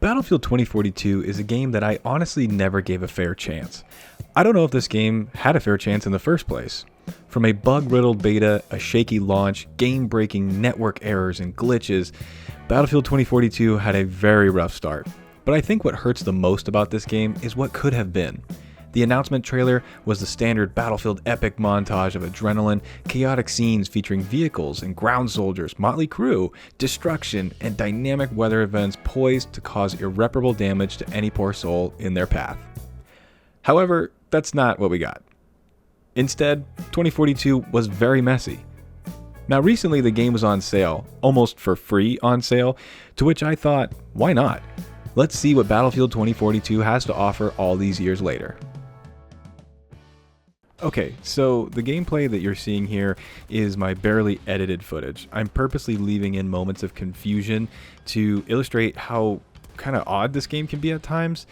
Battlefield 2042 is a game that I honestly never gave a fair chance. I don't know if this game had a fair chance in the first place. From a bug-riddled beta, a shaky launch, game-breaking network errors and glitches, Battlefield 2042 had a very rough start. But I think what hurts the most about this game is what could have been. The announcement trailer was the standard Battlefield epic montage of adrenaline, chaotic scenes featuring vehicles and ground soldiers, motley crew, destruction, and dynamic weather events poised to cause irreparable damage to any poor soul in their path. However, that's not what we got. Instead, 2042 was very messy. Now recently the game was on sale, almost for free on sale, to which I thought, why not? Let's see what Battlefield 2042 has to offer all these years later. Okay, so the gameplay that you're seeing here is my barely edited footage. I'm purposely leaving in moments of confusion to illustrate how kind of odd this game can be at times.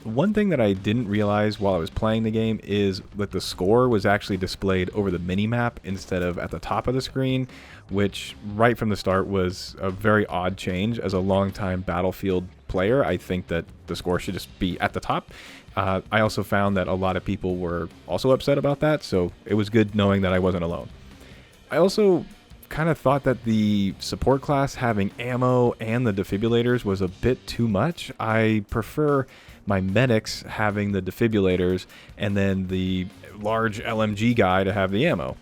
One thing that I didn't realize while I was playing the game is that the score was actually displayed over the minimap instead of at the top of the screen, which right from the start was a very odd change. As a longtime Battlefield player, I think that the score should just be at the top. I also found that a lot of people were also upset about that, so it was good knowing that I wasn't alone. I also kind of thought that the support class having ammo and the defibrillators was a bit too much. I prefer my medics having the defibrillators and then the large LMG guy to have the ammo.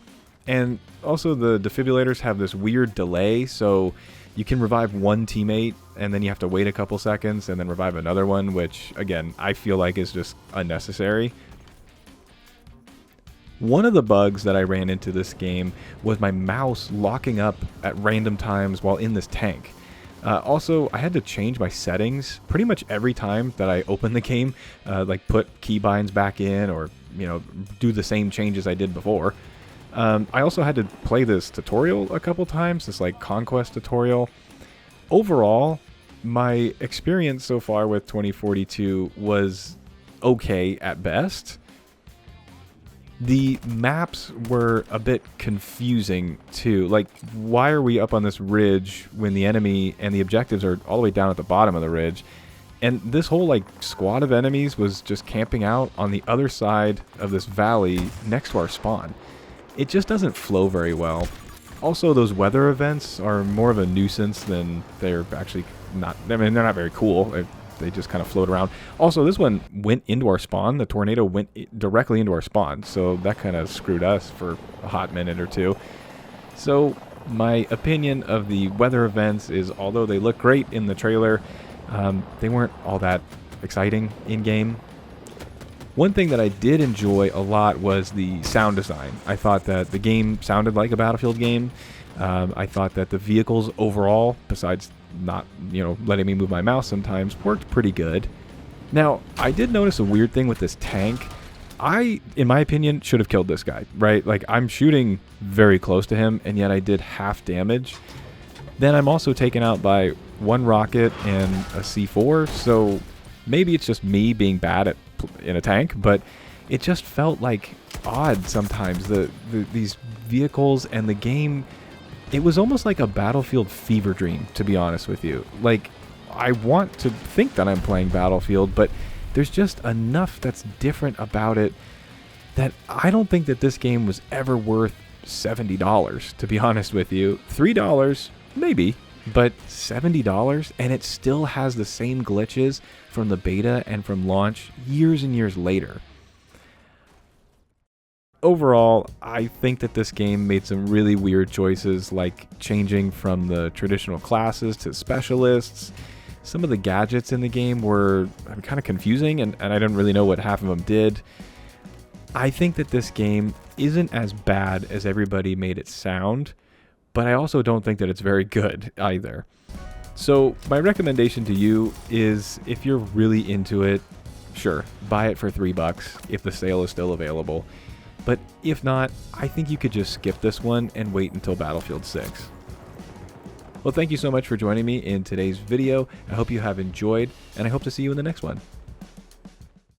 And also the defibrillators have this weird delay, so you can revive one teammate and then you have to wait a couple seconds and then revive another one, which again, I feel like is just unnecessary. One of the bugs that I ran into this game was my mouse locking up at random times while in this tank. Also, I had to change my settings pretty much every time that I opened the game, like put keybinds back in or, do the same changes I did before. I also had to play this tutorial a couple times, this like conquest tutorial. Overall, my experience so far with 2042 was okay at best. The maps were a bit confusing too. Like, why are we up on this ridge when the enemy and the objectives are all the way down at the bottom of the ridge? And this whole like squad of enemies was just camping out on the other side of this valley next to our spawn. It just doesn't flow very well. Also, those weather events are more of a nuisance than they're actually not. I mean, they're not very cool. They just kind of float around. Also, this one went into our spawn. The tornado went directly into our spawn, so that kind of screwed us for a hot minute or two. So my opinion of the weather events is, although they look great in the trailer, they weren't all that exciting in-game. One thing that I did enjoy a lot was the sound design. I thought that the game sounded like a Battlefield game. I thought that the vehicles overall, besides not, letting me move my mouse sometimes, worked pretty good. Now, I did notice a weird thing with this tank. I, in my opinion, should have killed this guy, right? Like, I'm shooting very close to him, and yet I did half damage. Then I'm also taken out by one rocket and a C4, so maybe it's just me being bad in a tank, but it just felt like odd sometimes. These vehicles and the game, it was almost like a Battlefield fever dream, to be honest with you. Like, I want to think that I'm playing Battlefield, but there's just enough that's different about it that I don't think that this game was ever worth $70, to be honest with you. $3, maybe, but $70, and it still has the same glitches from the beta and from launch years and years later. Overall, I think that this game made some really weird choices, like changing from the traditional classes to specialists. Some of the gadgets in the game were kind of confusing, and I didn't really know what half of them did. I think that this game isn't as bad as everybody made it sound, but I also don't think that it's very good either. So my recommendation to you is, if you're really into it, sure, buy it for $3 if the sale is still available. But if not, I think you could just skip this one and wait until Battlefield 6. Well, thank you so much for joining me in today's video. I hope you have enjoyed, and I hope to see you in the next one.